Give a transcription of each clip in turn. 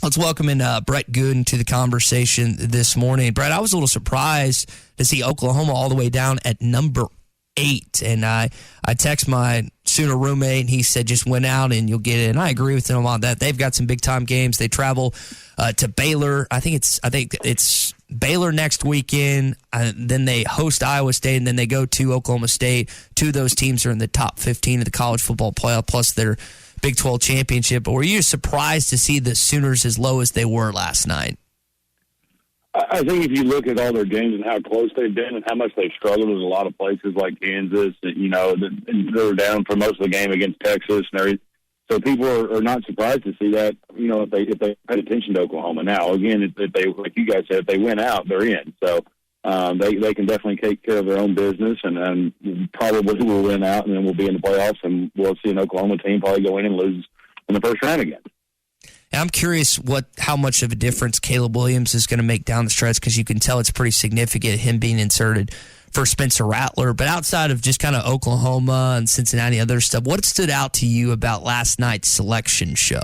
Let's welcome in Brett Goode to the conversation this morning. Brett, I was a little surprised to see Oklahoma all the way down at number 8. And I text my Sooner roommate, and he said just win out and you'll get it. And I agree with him on that. They've got some big-time games. They travel to Baylor. I think it's Baylor next weekend. Then they host Iowa State, and then they go to Oklahoma State. Two of those teams are in the top 15 of the college football playoff, plus their Big 12 championship. But were you surprised to see the Sooners as low as they were last night? I think if you look at all their games and how close they've been and how much they've struggled in a lot of places like Kansas, they were down for most of the game against Texas and everything. So people are not surprised to see that, if they paid attention to Oklahoma. Now, again, if they, like you guys said, if they win out, they're in. So they can definitely take care of their own business and probably will win out, and then we'll be in the playoffs, and we'll see an Oklahoma team probably go in and lose in the first round again. I'm curious how much of a difference Caleb Williams is going to make down the stretch, because you can tell it's pretty significant, him being inserted for Spencer Rattler. But outside of just kind of Oklahoma and Cincinnati and other stuff, what stood out to you about last night's selection show?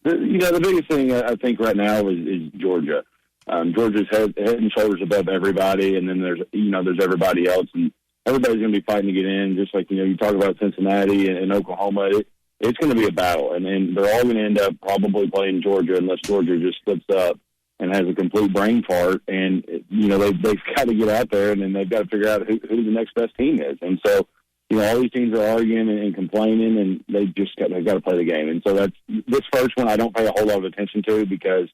The biggest thing I think right now is Georgia. Georgia's head and shoulders above everybody, and then there's everybody else, and everybody's going to be fighting to get in. Just like you talk about Cincinnati and Oklahoma, it's going to be a battle, and they're all going to end up probably playing Georgia unless Georgia just slips up and has a complete brain fart. And they've got to get out there, and then they've got to figure out who the next best team is. And so all these teams are arguing and complaining, and they've got to play the game. And so that's this first one I don't pay a whole lot of attention to, because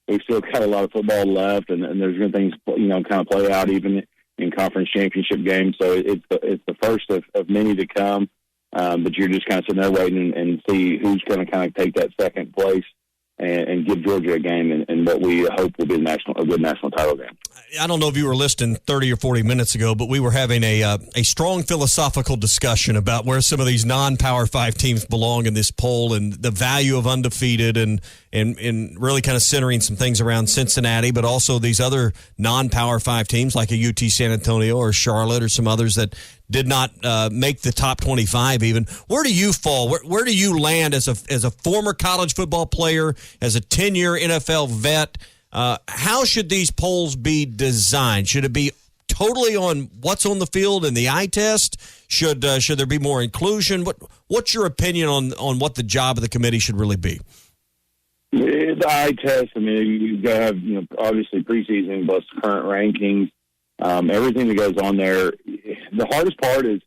we've still got a lot of football left, and there's going to things kind of play out even in conference championship games. So it's the first of many to come. But you're just kind of sitting there waiting and see who's going to kind of take that second place and give Georgia a game and what we hope will be a good national title game. I don't know if you were listening 30 or 40 minutes ago, but we were having a strong philosophical discussion about where some of these non-Power 5 teams belong in this poll and the value of undefeated and really kind of centering some things around Cincinnati, but also these other non-Power 5 teams like a UT San Antonio or Charlotte or some others that did not make the top 25 even. Where do you fall? Where do you land as a former college football player, as a 10-year NFL vet? How should these polls be designed? Should it be totally on what's on the field and the eye test? Should there be more inclusion? What's your opinion on what the job of the committee should really be? The eye test, you've got to have, obviously preseason plus current rankings, everything that goes on there. The hardest part is,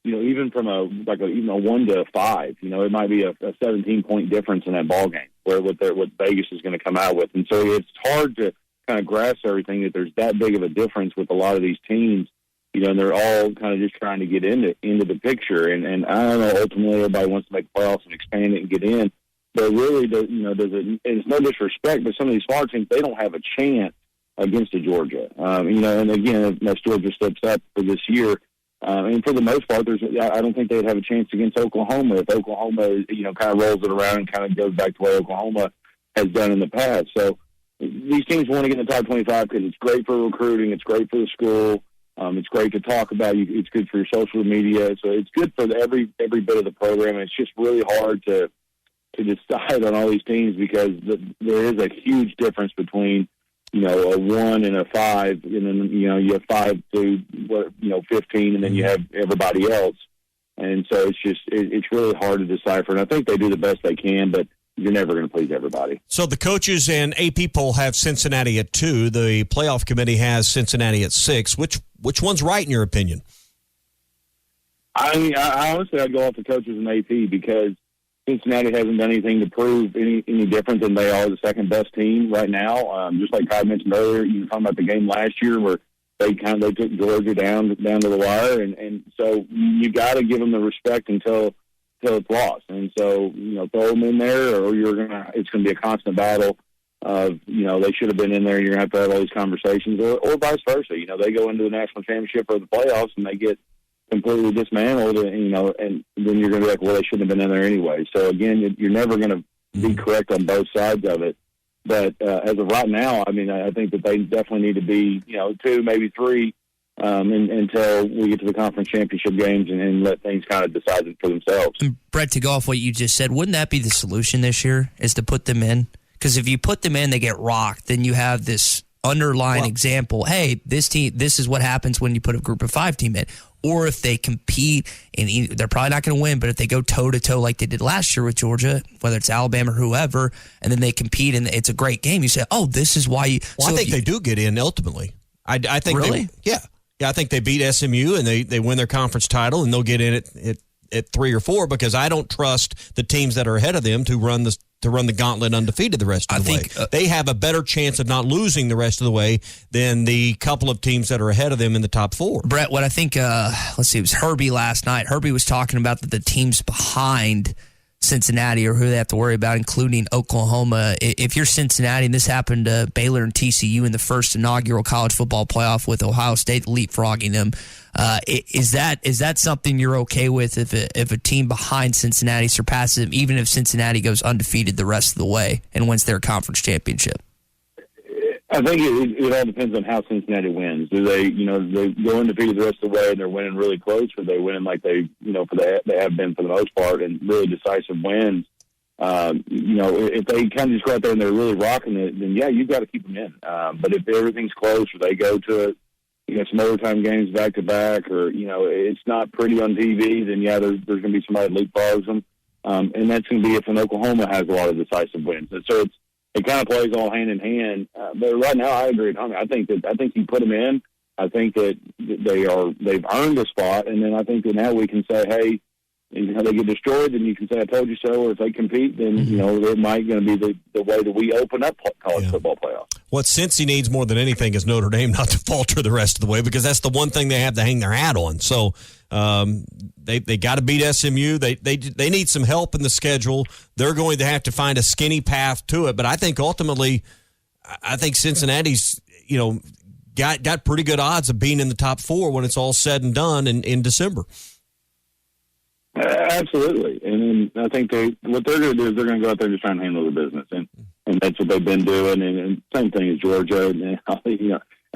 even from a 1 to 5, it might be a 17-point difference in that ball game where what Vegas is going to come out with. And so it's hard to kind of grasp everything that there's that big of a difference with a lot of these teams, and they're all kind of just trying to get into the picture. And I don't know, ultimately everybody wants to make playoffs and expand it and get in. But really, it's no disrespect, but some of these smaller teams, they don't have a chance against Georgia. And again, unless Georgia steps up for this year, and for the most part, I don't think they'd have a chance against Oklahoma if Oklahoma, kind of rolls it around and kind of goes back to what Oklahoma has done in the past. So these teams want to get in the top 25 because it's great for recruiting, it's great for the school, it's great to talk about. It's good for your social media, so it's good for every bit of the program. And it's just really hard to decide on all these teams because there is a huge difference between a 1 and a 5, and then, you have 5 to, 15, and then you have everybody else. And so it's really hard to decipher. And I think they do the best they can, but you're never going to please everybody. So the coaches and AP poll have Cincinnati at 2. The playoff committee has Cincinnati at 6. Which one's right in your opinion? I honestly, I'd go off the coaches and AP because Cincinnati hasn't done anything to prove any different than they are the second best team right now. Just like Todd mentioned earlier, you were talking about the game last year where they took Georgia down to the wire, and so you got to give them the respect until it's lost. And so throw them in there, or it's gonna be a constant battle of they should have been in there. You're gonna have to have all these conversations, or vice versa. They go into the national championship or the playoffs and they get completely dismantled, and then you're going to be like, well, they shouldn't have been in there anyway. So, again, you're never going to be correct on both sides of it. But as of right now, I think that they definitely need to be, 2, maybe 3, until we get to the conference championship games and let things kind of decide it for themselves. And Brett, to go off what you just said, wouldn't that be the solution this year, is to put them in? Because if you put them in, they get rocked. Then you have this underlying example. Hey, this team, this is what happens when you put a group of 5 team in. Or if they compete, and they're probably not going to win, but if they go toe-to-toe like they did last year with Georgia, whether it's Alabama or whoever, and then they compete and it's a great game, you say, oh, this is why you... Well, so I think they do get in ultimately. I think really? Yeah, I think they beat SMU and they win their conference title, and they'll get in at 3 or 4, because I don't trust the teams that are ahead of them to run the gauntlet undefeated the rest of the way. They have a better chance of not losing the rest of the way than the couple of teams that are ahead of them in the top 4. Brett, what I think, let's see, it was Herbie last night. Herbie was talking about that the teams behind Cincinnati or who they have to worry about, including Oklahoma. If you're Cincinnati, and this happened to Baylor and TCU in the first inaugural college football playoff with Ohio State leapfrogging them, is that something you're okay with if a team behind Cincinnati surpasses them, even if Cincinnati goes undefeated the rest of the way and wins their conference championship? I think it all depends on how Cincinnati wins. Do they go undefeated the rest of the way and they're winning really close, or they winning like they have been for the most part and really decisive wins? If they kind of just go out there and they're really rocking it, then yeah, you've got to keep them in. But if everything's close, or they go to some overtime games back to back, or it's not pretty on TV, then yeah, there's going to be somebody that leapfrogs them, and that's going to be if an Oklahoma has a lot of decisive wins. And so it kind of plays all hand in hand. But right now, I agree with Tommy. I think you put them in. I think that they've earned a spot, and then I think that now we can say, hey, they get destroyed, then you can say I told you so. Or if they compete, then it might going to be the way that we open up college football playoffs. What Cincy needs more than anything is Notre Dame not to falter the rest of the way, because that's the one thing they have to hang their hat on. So they got to beat SMU. They need some help in the schedule. They're going to have to find a skinny path to it. But I think ultimately, Cincinnati's got pretty good odds of being in the top 4 when it's all said and done in December. Absolutely, and I think what they're going to do is they're going to go out there and just try and handle the business, and that's what they've been doing. And same thing as Georgia, and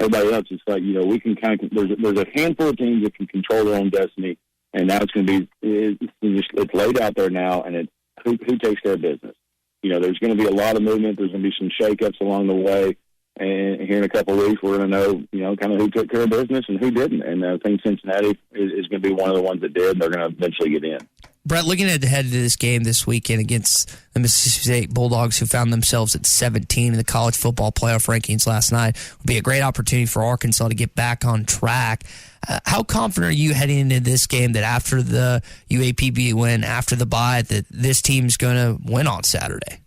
everybody else. It's like we can kind of there's a handful of teams that can control their own destiny, and now it's going to be it's laid out there now, and who takes care of business. There's going to be a lot of movement. There's going to be some shakeups along the way. And here in a couple of weeks, we're going to know, kind of who took care of business and who didn't. And I think Cincinnati is going to be one of the ones that did. And they're going to eventually get in. Brett, looking ahead to this game this weekend against the Mississippi State Bulldogs, who found themselves at 17 in the college football playoff rankings last night, would be a great opportunity for Arkansas to get back on track. How confident are you heading into this game that after the UAPB win, after the bye, that this team's going to win on Saturday?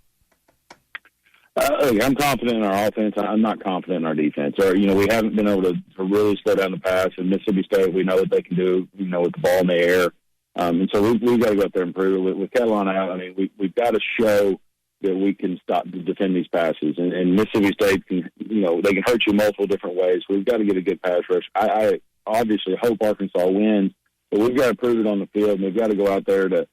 I'm confident in our offense. I'm not confident in our defense. We haven't been able to really slow down the pass. In Mississippi State, we know what they can do, with the ball in the air. And so we've got to go up there and prove it. With Catalan out, we've got to show that we can stop to defend these passes. And Mississippi State can, they can hurt you multiple different ways. We've got to get a good pass rush. I obviously hope Arkansas wins, but we've got to prove it on the field. And we've got to go out there to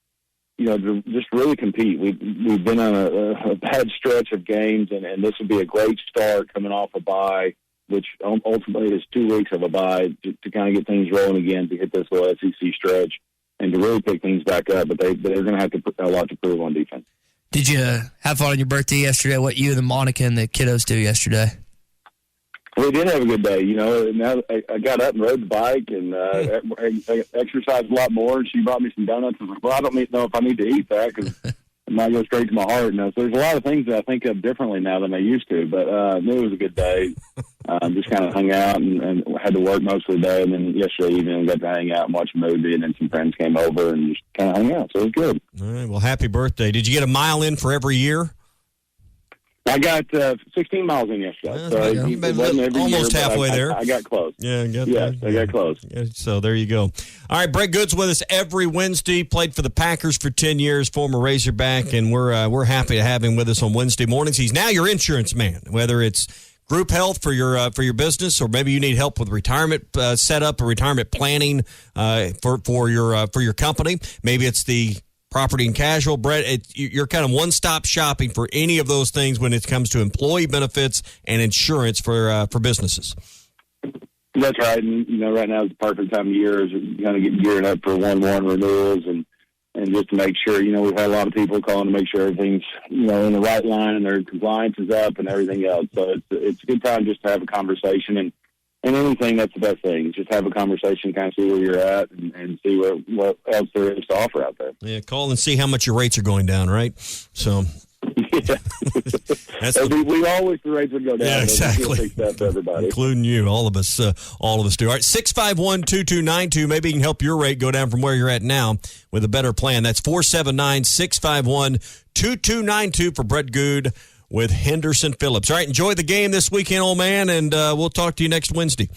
just really compete. We've been on a bad stretch of games, and this would be a great start coming off a bye, which ultimately is 2 weeks of a bye to kind of get things rolling again, to hit this little SEC stretch and to really pick things back up. But they're going to have a lot to prove on defense. Did you have fun on your birthday yesterday? What you and Monica and the kiddos do yesterday? We did have a good day. Now I got up and rode the bike and I exercised a lot more. And she brought me some donuts. I was like, well, I don't know if I need to eat that because it might go straight to my heart. So there's a lot of things that I think of differently now than I used to. But it was a good day. Just kind of hung out and had to work most of the day. And then yesterday evening, got to hang out and watch a movie. And then some friends came over and just kind of hung out. So it was good. All right. Well, happy birthday. Did you get a mile in for every year? I got 16 miles in yesterday. So it wasn't almost year, halfway there. I got close. Yeah, I got close. Yeah, so there you go. All right, Brett Goode's with us every Wednesday. Played for the Packers for 10 years, former Razorback, and we're happy to have him with us on Wednesday mornings. He's now your insurance man, whether it's group health for your business, or maybe you need help with retirement setup or retirement planning for your company. Maybe it's the property and casual. Brett, you're kind of one-stop shopping for any of those things when it comes to employee benefits and insurance for businesses. That's right. And, right now is the perfect time of year as we're kind of getting geared up for 1/1 renewals and just to make sure, we've had a lot of people calling to make sure everything's, in the right line and their compliance is up and everything else. So it's a good time just to have a conversation and anything, that's the best thing. Just have a conversation, kind of see where you're at and see what else there is to offer out there. Yeah, call and see how much your rates are going down, right? So... Yeah. We always the rates would go down. Yeah, exactly. Everybody, including you, all of us do. All right, 651-2292. Maybe you can help your rate go down from where you're at now with a better plan. That's 479-651-2292 for Brett Goode with Henderson Phillips. All right, enjoy the game this weekend, old man, and we'll talk to you next Wednesday.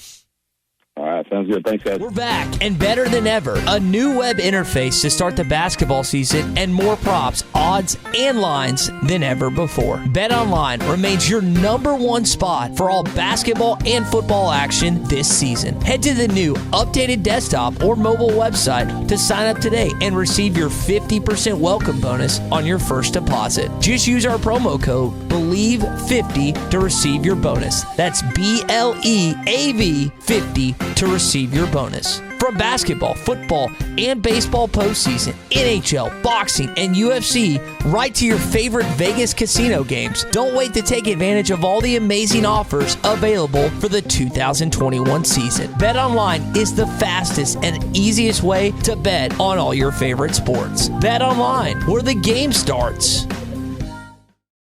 All right, sounds good. Thanks, guys. We're back and better than ever. A new web interface to start the basketball season and more props, odds, and lines than ever before. BetOnline remains your #1 spot for all basketball and football action this season. Head to the new updated desktop or mobile website to sign up today and receive your 50% welcome bonus on your first deposit. Just use our promo code BELIEVE50 to receive your bonus. That's BLEAV 50 to receive your bonus. From basketball, football, and baseball postseason, NHL, boxing, and UFC, right to your favorite Vegas casino games. Don't wait to take advantage of all the amazing offers available for the 2021 season. BetOnline is the fastest and easiest way to bet on all your favorite sports. BetOnline, where the game starts.